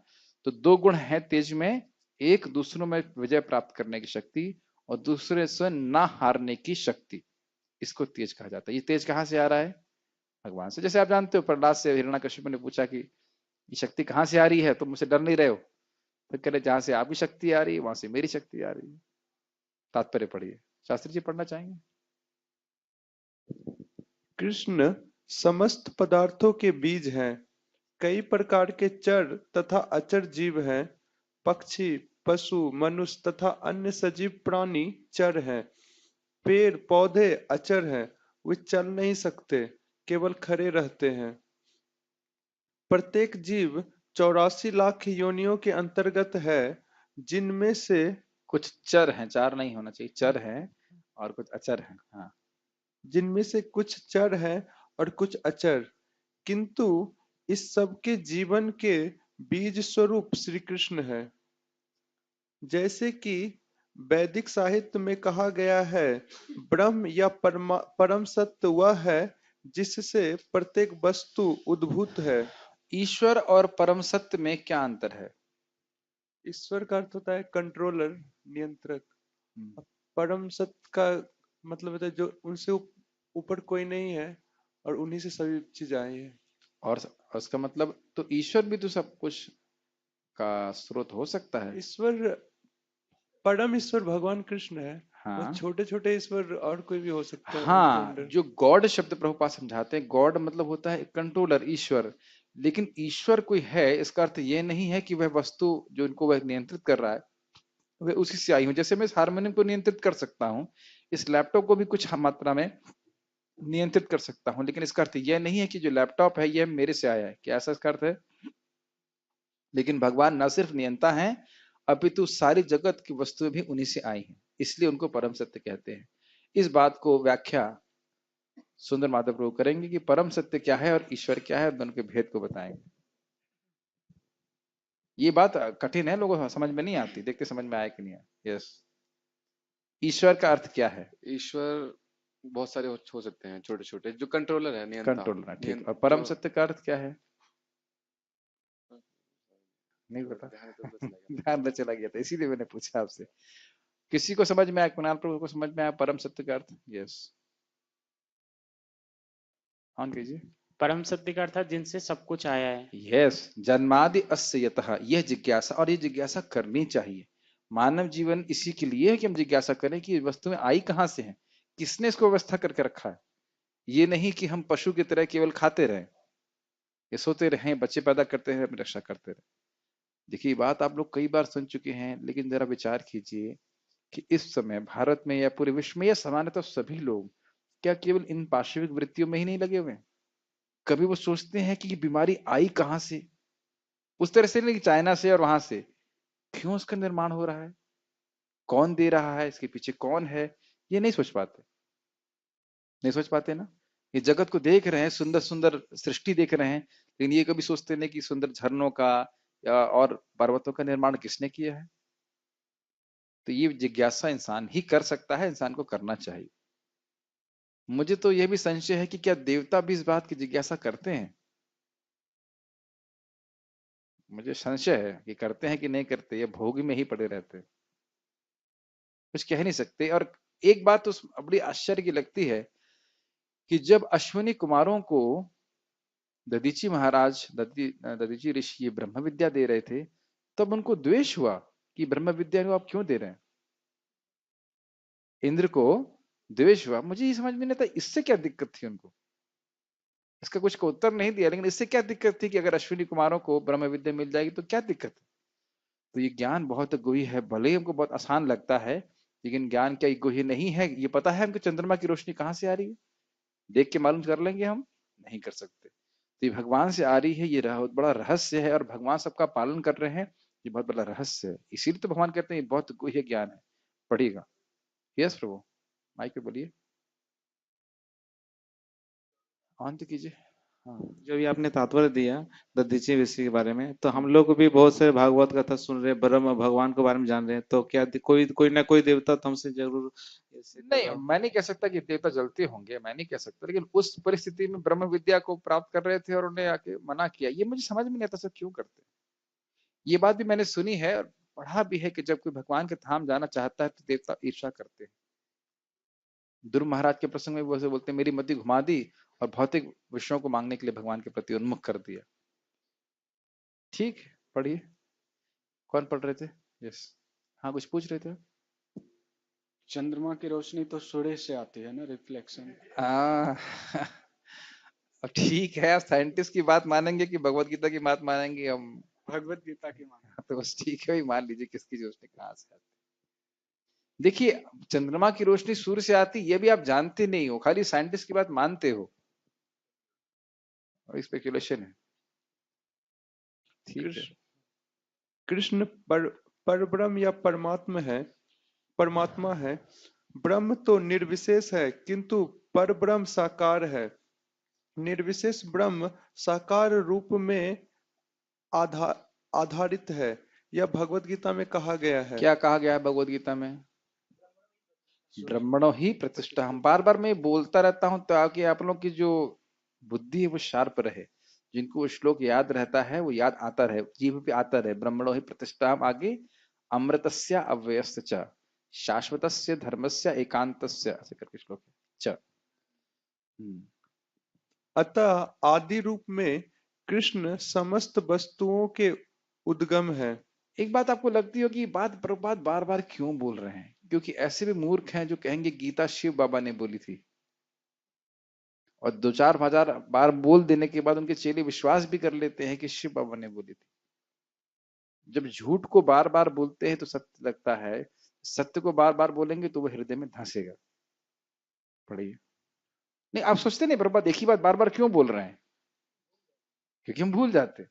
तो दो गुण है तेज में, एक दूसरों में विजय प्राप्त करने की शक्ति और दूसरे से ना हारने की शक्ति। इसको तेज कहा जाता है। ये तेज कहाँ से आ रहा है? भगवान से। जैसे आप जानते हो प्रहलाद से हिरण्यकशिपु ने पूछा कि ये शक्ति कहाँ से आ रही है, तुम मुझसे डर नहीं रहे हो? फिर कह रहे जहां से आपकी शक्ति आ रही है वहां से मेरी शक्ति आ रही है। तात्पर्य पढ़िए। शास्त्री जी पढ़ना चाहेंगे? कृष्ण समस्त पदार्थों के बीज हैं। कई प्रकार के चर तथा अचर जीव हैं। पक्षी, पशु, मनुष्य तथा अन्य सजीव प्राणी चर हैं। पेड़ पौधे अचर हैं, वे चल नहीं सकते, केवल खड़े रहते हैं। प्रत्येक जीव 84 लाख योनियों के अंतर्गत है, जिनमें से कुछ चर हैं, चार नहीं होना चाहिए, चर हैं और कुछ अचर हैं। हाँ। जिनमें से कुछ चर हैं और कुछ अचर, किंतु इस सब के जीवन के बीज स्वरूप श्री कृष्ण है। जैसे कि वैदिक साहित्य में कहा गया है, ब्रह्म या परम सत्य वह है जिससे प्रत्येक वस्तु उद्भूत है। ईश्वर और परम सत्य में क्या अंतर है? ईश्वर का अर्थ होता है कंट्रोलर, नियंत्रक। परम सत्य का मतलब होता है जो उनसे ऊपर कोई नहीं है और उन्हीं से सभी चीज आई है। और उसका मतलब तो ईश्वर भी तो सब कुछ का स्रोत हो सकता है। ईश्वर परम ईश्वर भगवान कृष्ण है। हाँ। छोटे छोटे ईश्वर और कोई भी हो सकता है हाँ, उनके अंदर। जो गॉड शब्द प्रभुपाद समझाते हैं, गॉड मतलब होता है कंट्रोलर, ईश्वर। लेकिन ईश्वर कोई है इसका अर्थ ये नहीं है कि वह वस्तु जो इनको वह नियंत्रित कर रहा है वह उसी से आई हो। जैसे मैं इस हारमोनियम को नियंत्रित कर सकता हूँ, इस लैपटॉप को भी कुछ मात्रा में नियंत्रित कर सकता हूँ, लेकिन इसका अर्थ यह नहीं है कि जो लैपटॉप है यह मेरे से आया है। क्या ऐसा इसका अर्थ है? लेकिन भगवान न सिर्फ नियंता हैं अपितु सारी जगत की वस्तुएं भी उन्हीं से आई हैं, इसलिए उनको परम सत्य कहते हैं। इस बात को व्याख्या सुंदर माधव प्रभु करेंगे कि परम सत्य क्या है और ईश्वर क्या है, दोनों के भेद को बताएंगे। ये बात कठिन है, लोगों को समझ में नहीं आती, देखते समझ में आया कि नहीं आया। यस, ईश्वर का अर्थ क्या है? ईश्वर बहुत सारे हो सकते हैं, छोटे छोटे, जो कंट्रोलर है, नियंता। कंट्रोलर है, ठीक। और परम सत्य का अर्थ क्या है? नहीं पता, ध्यान में चला गया था, इसीलिए मैंने पूछा आपसे। किसी को समझ में आया? कुणाल प्रभु को समझ में आया परम सत्य का अर्थ? यस, ऑन कीजिए। परम सत्य का अर्थ जिनसे सब कुछ आया है। यस, जन्मादि अस्य यतः, यह जिज्ञासा, और ये जिज्ञासा करनी चाहिए। मानव जीवन इसी के लिए है कि हम जिज्ञासा करें कि वस्तुएं आई कहां से हैं, किसने इसको व्यवस्था करके रखा है। ये नहीं कि हम पशु की तरह केवल खाते रहें, ये सोते रहें, बच्चे पैदा करते हैं, अपनी रक्षा करते रहें। देखिए बात आप लोग कई बार सुन चुके हैं, लेकिन जरा विचार कीजिए कि इस समय भारत में या पूरे विश्व में या सामान्यतः सभी लोग क्या केवल इन पाशविक वृत्तियों में ही नहीं लगे हुए हैं? कभी वो सोचते हैं कि ये बीमारी आई कहां से? उस तरह से नहीं कि चाइना से और वहां से। क्यों इसका निर्माण हो रहा है, कौन दे रहा है, इसके पीछे कौन है, ये नहीं सोच पाते। नहीं सोच पाते ना। ये जगत को देख रहे हैं, सुंदर सुंदर सृष्टि देख रहे हैं, लेकिन ये कभी सोचते नहीं कि सुंदर झरनों का या और पर्वतों का निर्माण किसने किया है। तो ये जिज्ञासा इंसान ही कर सकता है, इंसान को करना चाहिए। मुझे तो यह भी संशय है कि क्या देवता भी इस बात की जिज्ञासा करते हैं। मुझे संशय है कि करते हैं कि नहीं करते, ये भोग में ही पड़े रहते हैं, कुछ कह नहीं सकते। और एक बात तो बड़ी आश्चर्य की लगती है कि जब अश्विनी कुमारों को दधीची महाराज, दधीची ऋषि ये ब्रह्म विद्या दे रहे थे, तब उनको द्वेष हुआ कि ब्रह्म विद्या को आप क्यों दे रहे हैं। इंद्र को द्वेष हुआ। मुझे ये समझ में नहीं आता इससे क्या दिक्कत थी उनको। इसका कुछ का उत्तर नहीं दिया, लेकिन इससे क्या दिक्कत थी कि अगर अश्विनी कुमारों को ब्रह्म विद्या मिल जाएगी तो क्या दिक्कत है। तो ये ज्ञान बहुत गुही है, भले ही हमको बहुत आसान लगता है, लेकिन ज्ञान क्या गुही नहीं है। ये पता है हमको चंद्रमा की रोशनी कहाँ से आ रही है, देख के मालूम कर लेंगे हम? नहीं कर सकते। तो ये भगवान से आ रही है, ये बहुत बड़ा रहस्य है, और भगवान सबका पालन कर रहे हैं, ये बहुत बड़ा रहस्य है। इसीलिए तो भगवान कहते हैं ये बहुत गुह्य ज्ञान है, पढ़िएगा। यस प्रभु, माइक पे बोलिए, ऑन तो कीजिए। हाँ, जो भी आपने तात्पर्य दिया दधीची ऋषि के बारे में, तो हम लोग भी बहुत सारे भागवत कथा सुन रहे हैं, ब्रह्म भगवान के बारे में जान रहे हैं, तो क्या कोई ना कोई देवता तो हमसे जरूर ऐसे कर नहीं, रहा है। मैं नहीं कह सकता कि देवता जलते होंगे, मैं नहीं कह सकता, लेकिन उस परिस्थिति में ब्रह्म विद्या को प्राप्त कर रहे थे और उन्हें आके मना किया, ये मुझे समझ में नहीं आता सर क्यों करते। ये बात भी मैंने सुनी है और पढ़ा भी है कि जब कोई भगवान के धाम जाना चाहता है तो देवता ईर्षा करते हैं। ध्रुव महाराज के प्रसंग में वो ऐसे बोलते हैं, मेरी मति घुमा दी और भौतिक विषयों को मांगने के लिए भगवान के प्रति उन्मुख कर दिया। ठीक है, पढ़िए। कौन पढ़ रहे थे? यस, हाँ कुछ पूछ रहे थे। चंद्रमा की रोशनी तो सूर्य से आती है ना, रिफ्लेक्शन। अब ठीक है, आप साइंटिस्ट की बात मानेंगे कि भगवत गीता की बात मानेंगे? हम भगवत गीता की मान। तो बस ठीक है, मान लीजिए किसकी रोशनी कहाँ से आती। देखिए, चंद्रमा की रोशनी सूर्य से आती, ये भी आप जानते नहीं हो, खाली साइंटिस्ट की बात मानते हो, और स्पेकुलेशन है। ठीक है। कृष्ण परब्रह्म या परमात्मा है। ब्रह्म तो निर्विशेष है, किंतु परब्रह्म साकार है। निर्विशेष ब्रह्म साकार रूप में आधारित है, यह भगवत गीता में कहा गया है। क्या कहा गया है भगवत गीता में? ब्रह्मणो ही प्रतिष्ठा। हम बार बार मैं बोलता रहता हूं ताकि आप लोगों की जो बुद्धि है वो शार्प रहे, जिनको वो श्लोक याद रहता है वो याद आता रहे, जीभ पे आता रहे। ब्रह्मणो ही प्रतिष्ठा, आगे अमृतस्य अव्ययस्य च शाश्वतस्य धर्मस्य एकांतस्य, ऐसे करके श्लोक है च। अतः आदि रूप में कृष्ण समस्त वस्तुओं के उद्गम है। एक बात आपको लगती हो कि बात बार बार क्यों बोल रहे हैं? क्योंकि ऐसे भी मूर्ख हैं जो कहेंगे गीता शिव बाबा ने बोली थी, और 2-4 बार बोल देने के बाद उनके चेले विश्वास भी कर लेते हैं कि शिव बाबा ने बोली थी। जब झूठ को बार बार बोलते हैं तो सत्य लगता है, सत्य को बार बार बोलेंगे तो वो हृदय में धंसेगा। पढ़िए। नहीं, आप सोचते नहीं प्रभुपाद एक ही बात बार बार क्यों बोल रहे हैं? क्योंकि हम भूल जाते।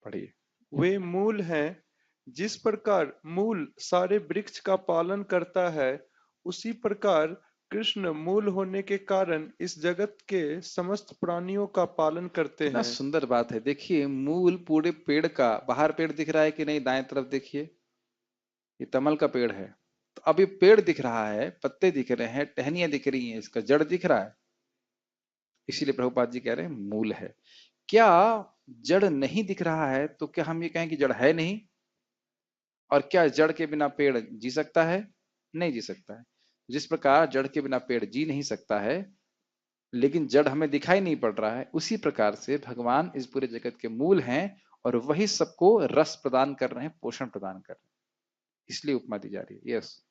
पढ़िए। वे मूल हैं जिस प्रकार मूल सारे वृक्ष का पालन करता है, उसी प्रकार कृष्ण मूल होने के कारण इस जगत के समस्त प्राणियों का पालन करते कितना हैं। सुंदर बात है। देखिए मूल पूरे पेड़ का, बाहर पेड़ दिख रहा है कि नहीं, दाएं तरफ देखिए, ये तमल का पेड़ है। तो अब ये पेड़ दिख रहा है, पत्ते दिख रहे हैं, टहनियां दिख रही हैं, इसका जड़ दिख रहा है। इसीलिए प्रभुपाद जी कह रहे हैं मूल है। क्या जड़ नहीं दिख रहा है तो क्या हम ये कहें कि जड़ है नहीं? और क्या जड़ के बिना पेड़ जी सकता है? नहीं जी सकता है। जिस प्रकार जड़ के बिना पेड़ जी नहीं सकता है, लेकिन जड़ हमें दिखाई नहीं पड़ रहा है, उसी प्रकार से भगवान इस पूरे जगत के मूल हैं और वही सबको रस प्रदान कर रहे हैं, पोषण प्रदान कर रहे हैं। इसलिए उपमा दी जा रही है। यस,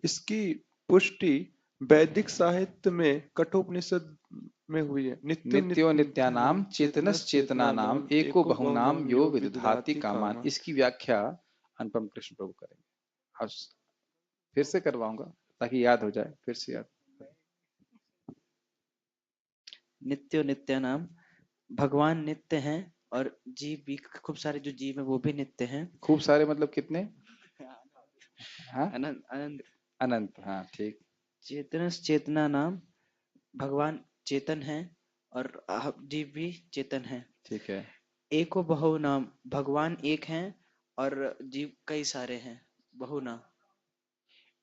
इसकी पुष्टि वैदिक साहित्य में कठोपनिषद में हुई है। नित्यो नित्यानाम चेतनस चेतनानाम एको बहुनाम यो विदधाति कामान। इसकी व्याख्या अनुपम कृष्ण प्रभु करेंगे। अब फिर से करवाऊंगा ताकि याद हो जाए, फिर से याद। नित्यो नित्यानाम, भगवान नित्य हैं और जीव भी, खूब सारे जो जीव है वो भी नित्य हैं। खूब सारे मतलब कितने? हाँ, अनंत अनंत। अनंत। हाँ ठीक। चेतनस चेतना नाम, भगवान चेतन है और जीव भी चेतन है। ठीक है। एको बहु नाम, भगवान एक हैं और जीव कई सारे हैं। बहु नाम,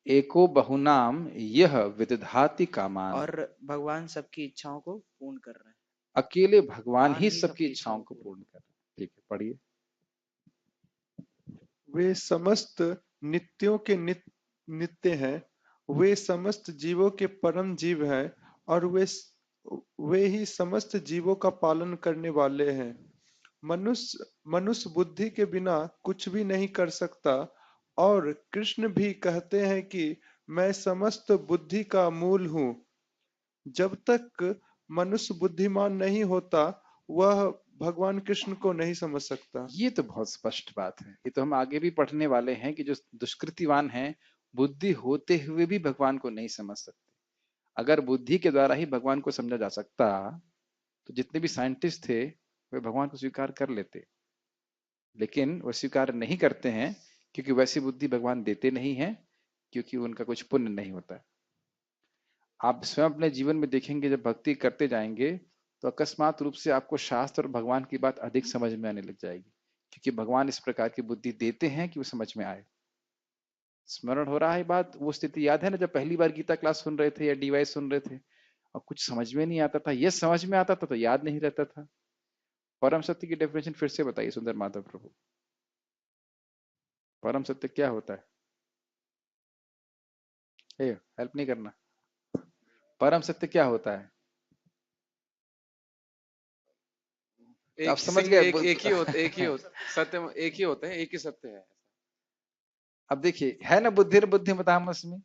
एको बहुनाम यह विदधाति कामान। और भगवान सबकी इच्छाओं को पूर्ण कर रहे हैं। अकेले भगवान ही सबकी इच्छाओं को पूर्ण कर रहे हैं। ठीक है, पढ़िए। वे समस्त नित्यों के नित्य हैं, वे समस्त जीवों के परम जीव हैं और वे ही समस्त जीवों का पालन करने वाले हैं। मनुष्य बुद्धि के बिना कुछ भी नहीं कर सकता और कृष्ण भी कहते हैं कि मैं समस्त बुद्धि का मूल हूँ। जब तक मनुष्य बुद्धिमान नहीं होता, वह भगवान कृष्ण को नहीं समझ सकता। ये तो बहुत स्पष्ट बात है। ये तो हम आगे भी पढ़ने वाले हैं कि जो दुष्कृतिवान हैं, बुद्धि होते हुए भी भगवान को नहीं समझ सकते। अगर बुद्धि के द्वारा ही भगवान को समझा जा सकता तो जितने भी साइंटिस्ट थे वे भगवान को स्वीकार कर लेते, लेकिन वो स्वीकार नहीं करते हैं क्योंकि वैसी बुद्धि भगवान देते नहीं है, क्योंकि उनका कुछ पुण्य नहीं होता है। आप स्वयं अपने जीवन में देखेंगे, जब भक्ति करते जाएंगे तो अकस्मात रूप से आपको शास्त्र और भगवान की बात अधिक समझ में आने लग जाएगी, क्योंकि भगवान इस प्रकार की बुद्धि देते हैं कि वो समझ में आए। स्मरण हो रहा है बात? वो स्थिति याद है ना, जब पहली बार गीता क्लास सुन रहे थे या डीवाइस सुन रहे थे और कुछ समझ में नहीं आता था, ये समझ में आता था तो याद नहीं रहता था। परम सत्य की डेफिनेशन फिर से बताइए सुंदर माधव प्रभु। परम सत्य क्या होता है? हेल्प नहीं करना। परम सत्य क्या होता है? आप समझ गए? एक ही होता सत्य, एक ही होता है, एक ही सत्य है। अब देखिए, है ना बुद्धि बुद्धिमतामस्मि।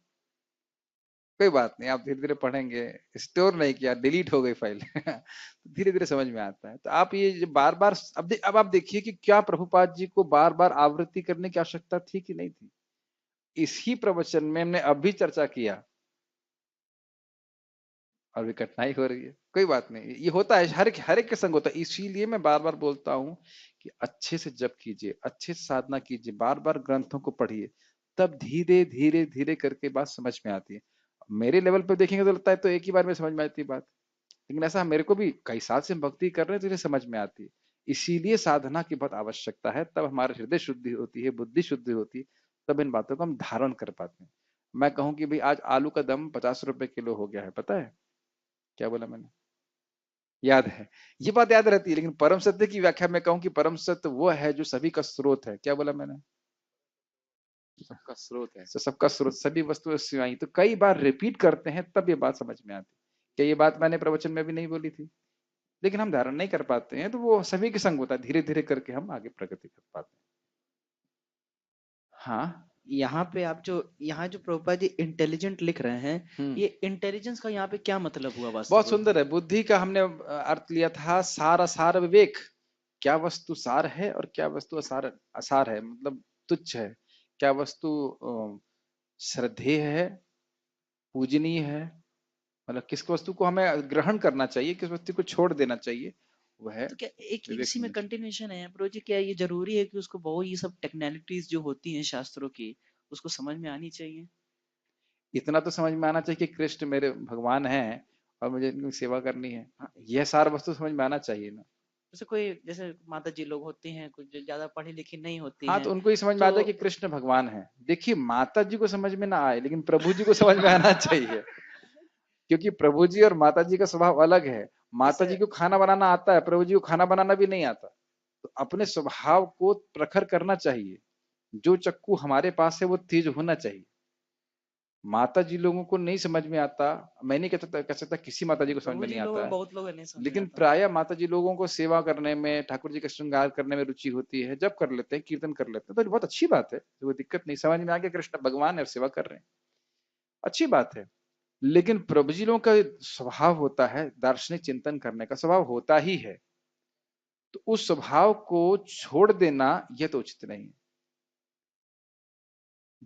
कोई बात नहीं, आप धीरे धीरे पढ़ेंगे। स्टोर नहीं किया, डिलीट हो गई फाइल तो धीरे धीरे समझ में आता है। तो आप ये बार बार अब आप देखिए कि क्या प्रभुपाद जी को बार बार आवृत्ति करने की आवश्यकता थी कि नहीं थी। इसी प्रवचन में हमने अभी चर्चा किया और भी कठिनाई हो रही है। कोई बात नहीं, ये होता है, हर एक के संग होता है। इसीलिए मैं बार बार बोलता हूं कि अच्छे से जप कीजिए, अच्छे से साधना कीजिए, बार बार ग्रंथों को पढ़िए, तब धीरे धीरे धीरे करके बात समझ में आती है। मेरे लेवल पे देखेंगे तो लगता है तो एक ही बार में समझ में आती है बात, लेकिन ऐसा मेरे को भी कई साल से हम भक्ति कर रहे हैं तो इसे समझ में आती है। इसीलिए साधना की बहुत आवश्यकता है, तब हमारे हृदय शुद्धि होती है, बुद्धि शुद्धि होती है, तब इन बातों को हम धारण कर पाते हैं। मैं कहूं कि भाई आज आलू का दम 50 रुपए किलो हो गया है, पता है क्या बोला मैंने? याद है, ये बात याद रहती है। लेकिन परम सत्य की व्याख्या में कहूं कि परम सत्य वो है जो सभी का स्रोत है। क्या बोला मैंने? सबका स्रोत है। तो सबका स्रोत, सभी वस्तुएं सिवाई। तो कई बार रिपीट करते हैं तब ये बात समझ में आती है। क्या ये बात मैंने प्रवचन में भी नहीं बोली थी? लेकिन हम धारण नहीं कर पाते हैं, तो वो सभी के संग होता है, धीरे धीरे करके हम आगे प्रगति कर पाते हैं। हाँ, यहाँ पे आप यहाँ जो प्रभुपाद जी इंटेलिजेंट लिख रहे हैं, ये इंटेलिजेंस का यहाँ पे क्या मतलब हुआ वास्तव बहुत में? सुंदर है। बुद्धि का हमने अर्थ लिया था सार असार विवेक। क्या वस्तु सार है और क्या वस्तु असार है, मतलब तुच्छ है। क्या वस्तु श्रद्धेय है, पूजनीय है, मतलब किस वस्तु को हमें ग्रहण करना चाहिए, किस वस्तु को छोड़ देना चाहिए, वह तो क्या एक विवेक इसी में होना चाहिए। कंटिन्यूएशन है प्रभु जी, क्या ये जरूरी है कि उसको बहुत ये सब टेक्निकलिटीज जो होती हैं शास्त्रों की उसको समझ में आनी चाहिए? इतना तो समझ में आना चाहिए कि कृष्ण मेरे भगवान हैं और मुझे इनकी सेवा करनी है, हाँ, यह सार वस्तु समझ में आना चाहिए ना। जैसे कोई जैसे माता जी लोग होती हैं कुछ जो ज्यादा पढ़ी लिखी नहीं होती हाँ, हैं तो उनको ये समझ में तो आ जाए कि कृष्ण भगवान है। देखिए, माता जी को समझ में ना आए लेकिन प्रभु जी को समझ में आना चाहिए, क्योंकि प्रभु जी और माता जी का स्वभाव अलग है। माता जी जैसे को खाना बनाना आता है, प्रभु जी को खाना बनाना भी नहीं आता। तो अपने स्वभाव को प्रखर करना चाहिए। जो चक्कू हमारे पास है वो तेज होना चाहिए। माता जी लोगों को नहीं समझ में आता, मैं नहीं कह सकता किसी माता जी को समझ प्रभु में जी नहीं लोग आता है, बहुत लोग नहीं समझ में लेकिन आता। प्राय माता जी लोगों को सेवा करने में, ठाकुर जी का श्रृंगार करने में रुचि होती है। जब कर लेते हैं, कीर्तन कर लेते हैं तो बहुत अच्छी बात है, तो वो दिक्कत नहीं, समझ में आ गया कृष्ण भगवान है और सेवा कर रहे हैं, अच्छी बात है। लेकिन प्रभु जी लोगों का स्वभाव होता है, दार्शनिक चिंतन करने का स्वभाव होता ही है, तो उस स्वभाव को छोड़ देना यह तो उचित नहीं है।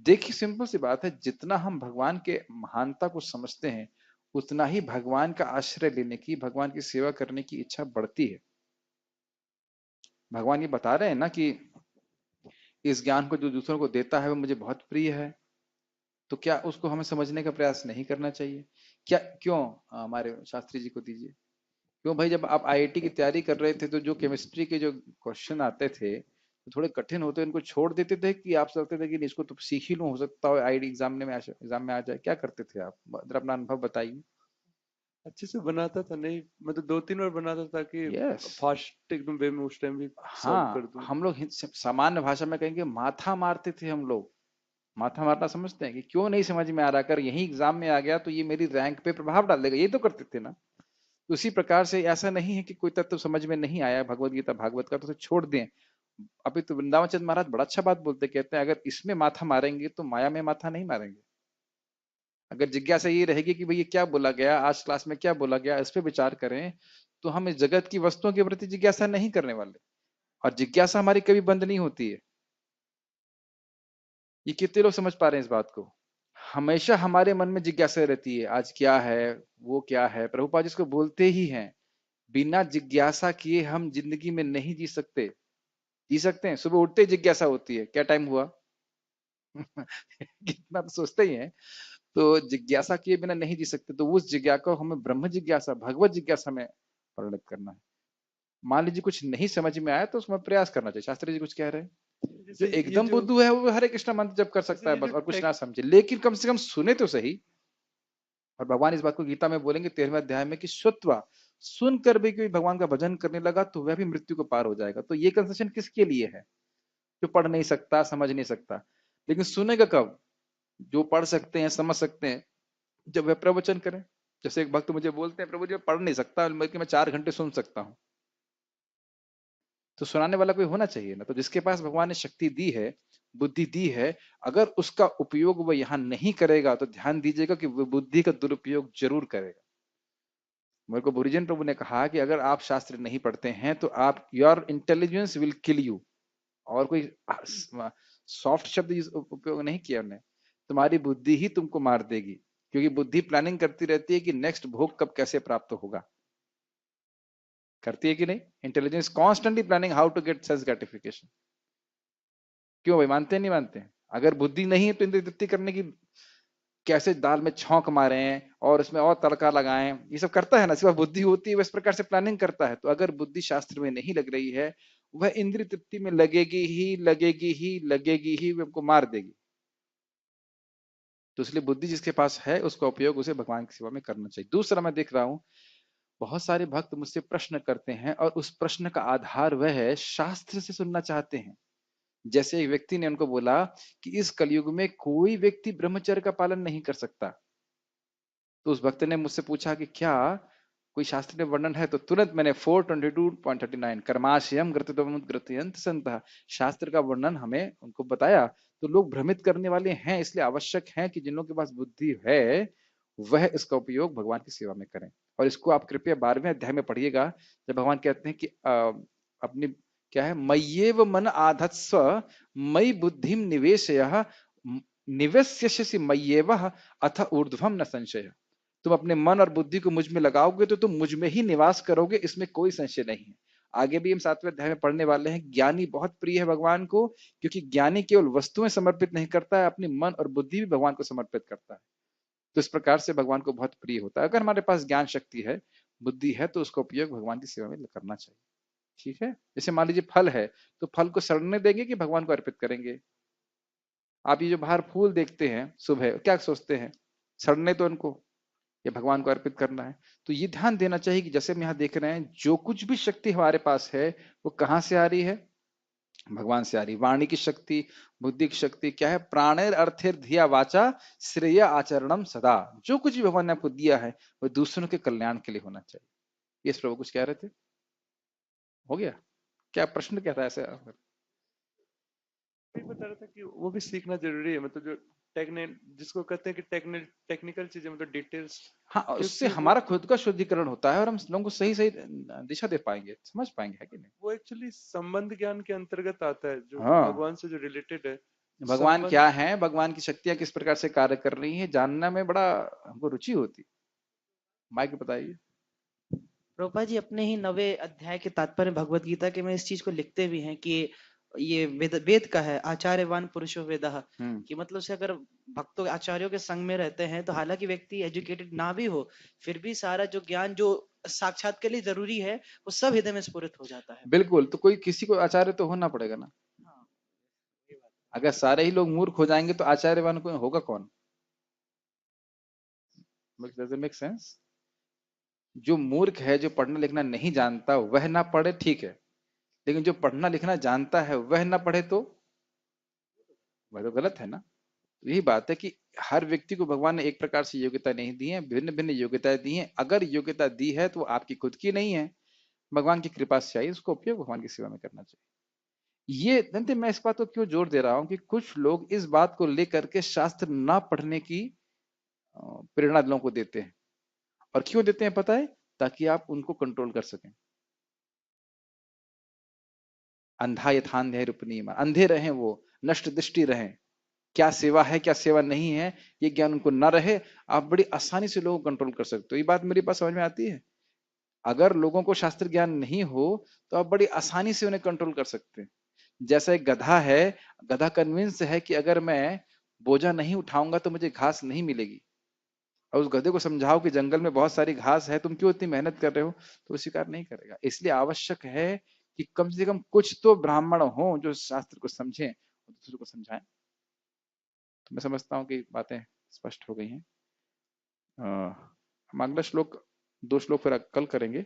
देखिए, सिंपल सी बात है, जितना हम भगवान के महानता को समझते हैं उतना ही भगवान का आश्रय लेने की, भगवान की सेवा करने की इच्छा बढ़ती है। भगवान ये बता रहे हैं ना कि इस ज्ञान को जो दूसरों को देता है वो मुझे बहुत प्रिय है, तो क्या उसको हमें समझने का प्रयास नहीं करना चाहिए? क्या क्यों? हमारे शास्त्री जी को दीजिए। क्यों भाई, जब आप आईआईटी की तैयारी कर रहे थे तो जो केमिस्ट्री के जो क्वेश्चन आते थे तो थोड़े कठिन होते, इनको छोड़ देते थे कि आप सोचते थे कि नहीं, इसको तो सीख ही लूं, हो सकता है आईआईटी एग्जाम में आ जाए? क्या करते थे आप, जरा अपना अनुभव बताइए। अच्छे से बनाता था, नहीं मतलब 2-3 बार बनाता था कि यस, फास्ट एकदम वे में उस टाइम भी सॉल्व कर हाँ, दूं। हम लोग सामान्य भाषा में कहेंगे माथा मारते थे हम लोग। माथा मारना समझते हैं कि क्यों नहीं समझ में आ रहा, अगर यही एग्जाम में आ गया तो ये मेरी रैंक पे प्रभाव डाल देगा, ये तो करते थे ना। तो उसी प्रकार से ऐसा नहीं है कि कोई तत्व समझ में नहीं आया भगवत गीता भागवत का तो उसे छोड़ दें। अभी तो वृंदावन चंद्र महाराज बड़ा अच्छा बात बोलते, कहते हैं अगर इसमें माथा मारेंगे तो माया में माथा नहीं मारेंगे। अगर जिज्ञासा ये रहेगी कि भई ये क्या बोला गया, आज क्लास में क्या बोला गया, इस पे विचार करें, तो हम इस जगत की वस्तुओं के प्रति जिज्ञासा नहीं करने वाले, और जिज्ञासा हमारी कभी बंद नहीं होती है। ये कितने लोग समझ पा रहे हैं इस बात को? हमेशा हमारे मन में जिज्ञासा रहती है, आज क्या है, वो क्या है। प्रभुपाद जी इसको बोलते ही हैं, बिना जिज्ञासा किए हम जिंदगी में नहीं जी सकते। जी सकते हैं, सुबह उठते ही जिज्ञासा होती है, क्या टाइम हुआ? कितना तो सोचते ही हैं। तो जिज्ञासा किए बिना नहीं जी सकते, तो उस जिज्ञासा को हमें ब्रह्म जिज्ञासा, भगवत जिज्ञासा में परिणत करना है। मान लीजिए कुछ नहीं समझ में आया तो उसमें प्रयास करना चाहिए। शास्त्री जी कुछ कह रहे हैं, जो जैसे ये एकदम जो बुद्धू है वो हरे कृष्णा मंत्र जप कर जैसे सकता है ये बस, जो और कुछ टेक ना समझे, लेकिन कम से कम सुने तो सही। और भगवान इस बात को गीता में बोलेंगे 13वें अध्याय में कि श्रुत्वा, सुनकर भी कोई भगवान का भजन करने लगा तो वह भी मृत्यु को पार हो जाएगा। तो ये कंसेशन किसके लिए है? जो पढ़ नहीं सकता, समझ नहीं सकता। लेकिन सुनेगा कब? जो पढ़ सकते हैं, समझ सकते हैं, जब वह प्रवचन करें। जैसे एक भक्त मुझे बोलते हैं, प्रभु जी मैं पढ़ नहीं सकता बल्कि मैं 4 घंटे सुन सकता हूँ। तो सुनाने वाला कोई होना चाहिए ना। तो जिसके पास भगवान ने शक्ति दी है, बुद्धि दी है, अगर उसका उपयोग वह यहाँ नहीं करेगा तो ध्यान दीजिएगा कि वह बुद्धि का दुरुपयोग जरूर करेगा। मेरे को बुरिजन प्रभु ने कहा कि अगर आप शास्त्र नहीं पढ़ते हैं तो आप, your intelligence will kill you. और कोई सॉफ्ट शब्द उपयोग नहीं किया उन्होंने, तुम्हारी बुद्धि ही तुमको मार देगी, क्योंकि बुद्धि प्लानिंग करती रहती है कि नेक्स्ट भोग कब कैसे प्राप्त होगा। करती है कि नहीं? Intelligence constantly planning how to get sense gratification. क्यों भाई, मानते हैं नहीं मानते हैं? अगर बुद्धि नहीं है तो इंद्रिय तृप्ति करने की, कैसे दाल में छौंक मारे और उसमें और तड़का लगाएं, ये सब करता है ना। सिर्फ बुद्धि होती है वह इस प्रकार से प्लानिंग करता है। तो अगर बुद्धि शास्त्र में नहीं लग रही है, वह इंद्रिय तृप्ति में लगेगी ही लगेगी ही लगेगी ही, वह हमको मार देगी। तो इसलिए बुद्धि जिसके पास है उसका उपयोग उसे भगवान की सेवा में करना चाहिए। दूसरा, मैं देख रहा हूं बहुत सारे भक्त मुझसे प्रश्न करते हैं और उस प्रश्न का आधार वह है शास्त्र से सुनना चाहते हैं। जैसे एक व्यक्ति ने उनको बोला कि इस कलयुग में कोई व्यक्ति ब्रह्मचर्य का पालन नहीं कर सकता। तो उस भक्त ने मुझसे पूछा कि क्या कोई शास्त्र में वर्णन है? तो तुरंत मैंने 422.39 कर्माशयम ग्रत्यंत संतः, शास्त्र का वर्णन हमें उनको बताया। तो लोग भ्रमित करने वाले हैं, इसलिए आवश्यक है कि जिन लोगों के पास बुद्धि है वह इसका उपयोग भगवान की सेवा में करें। और इसको आप कृपया 12वें अध्याय में पढ़िएगा, जब भगवान कहते हैं कि अपनी क्या है, मय्येव मन आधत्स्व मयि बुद्धिम निवेशयः निवेश्यसि मय्येव अथ ऊर्ध्वम न संशय। तुम अपने मन और बुद्धि को मुझ में लगाओगे तो तुम मुझ में ही निवास करोगे, इसमें कोई संशय नहीं है। आगे भी हम 7वें अध्याय में पढ़ने वाले हैं। ज्ञानी बहुत प्रिय है भगवान को, क्योंकि ज्ञानी केवल वस्तुएं समर्पित नहीं करता है, अपनी मन और बुद्धि भी भगवान को समर्पित करता है। तो इस प्रकार से भगवान को बहुत प्रिय होता है। अगर हमारे पास ज्ञान शक्ति है, बुद्धि है, तो उसका उपयोग भगवान की सेवा में करना चाहिए। ठीक है। जैसे मान लीजिए फल है, तो फल को सड़ने देंगे कि भगवान को अर्पित करेंगे? आप ये जो बाहर फूल देखते हैं सुबह, क्या सोचते हैं? सड़ने तो उनको, या भगवान को अर्पित करना है। तो ये ध्यान देना चाहिए कि जैसे हम यहाँ देख रहे हैं, जो कुछ भी शक्ति हमारे पास है वो कहाँ से आ रही है? भगवान से आ रही। वाणी की शक्ति, बुद्धि की शक्ति क्या है? प्राणेर अर्थेर धिया वाचा श्रेय आचरणम सदा। जो कुछ भी भगवान ने आपको दिया है वो दूसरों के कल्याण के लिए होना चाहिए। ये प्रभु कुछ कह रहे थे? हो गया? क्या प्रश्न क्या था ऐसे? मैं बता रहा था कि वो भी सीखना जरूरी है, मतलब जो जिसको कहते हैं कि टेक्निकल चीजें, मतलब डिटेल्स। हाँ, उससे क्योंकि हमारा खुद का शुद्धिकरण होता है और हम लोगों को सही सही दिशा दे पाएंगे, समझ पाएंगे, है कि नहीं? वो एक्चुअली संबंध ज्ञान के अंतर्गत आता है, जो हाँ। भगवान से जो रिलेटेड है। भगवान संबंध क्या है, भगवान की शक्तियां किस प्रकार से कार्य कर रही है, जानना में बड़ा हमको रुचि होती। माइक बताइए। प्रभुपाद जी अपने ही 9वें अध्याय के तात्पर्य भगवत गीता के में इस चीज को लिखते भी हैं कि ये वेद का है, आचार्यवान पुरुषो वेदः, कि मतलब से अगर भक्तों आचार्यों के संग में रहते हैं तो हालांकि व्यक्ति एजुकेटेड ना भी हो, फिर भी सारा जो ज्ञान जो साक्षात के लिए जरूरी है वो सब हृदय में स्फुरित हो जाता है। बिल्कुल। तो कोई किसी को आचार्य तो होना पड़ेगा ना। हाँ, ये बात। अगर सारे ही लोग मूर्ख हो जाएंगे तो आचार्यवान को होगा कौन? Does it make sense? जो मूर्ख है, जो पढ़ना लिखना नहीं जानता, वह ना पढ़े, ठीक है, लेकिन जो पढ़ना लिखना जानता है वह ना पढ़े तो वह तो गलत है ना। यही बात है कि हर व्यक्ति को भगवान ने एक प्रकार से योग्यता नहीं दी है, भिन्न भिन्न योग्यताएं दी हैं। अगर योग्यता दी है तो वो आपकी खुद की नहीं है, भगवान की कृपा से आई, उसको उपयोग भगवान की सेवा में करना चाहिए। ये दंते, मैं इस बात को क्यों जोर दे रहा हूं कि कुछ लोग इस बात को लेकर के शास्त्र ना पढ़ने की प्रेरणा लोगों को देते हैं। और क्यों देते हैं पता है? ताकि आप उनको कंट्रोल कर सकें। अंधा यथांधे रूपनीमा, अंधे रहें, वो नष्ट दृष्टि रहें, क्या सेवा है क्या सेवा नहीं है ये ज्ञान उनको ना रहे, आप बड़ी आसानी से लोगों को कंट्रोल कर सकते हो। ये बात मेरी पास समझ में आती है। अगर लोगों को शास्त्र ज्ञान नहीं हो तो आप बड़ी आसानी से उन्हें कंट्रोल कर सकते हैं। जैसा एक गधा है, गधा कन्विंस है कि अगर मैं बोझा नहीं उठाऊंगा तो मुझे घास नहीं मिलेगी, और उस गधे को समझाओ कि जंगल में बहुत सारी घास है, तुम क्यों इतनी मेहनत कर रहे हो, तो वो स्वीकार नहीं करेगा। इसलिए आवश्यक है कि कम से कम कुछ तो ब्राह्मण हो जो शास्त्र को समझें और दूसरों को समझाएं। तो मैं समझता हूँ कि बातें स्पष्ट हो गई हैं। हम अगला श्लोक, 2 श्लोक फिर कल करेंगे।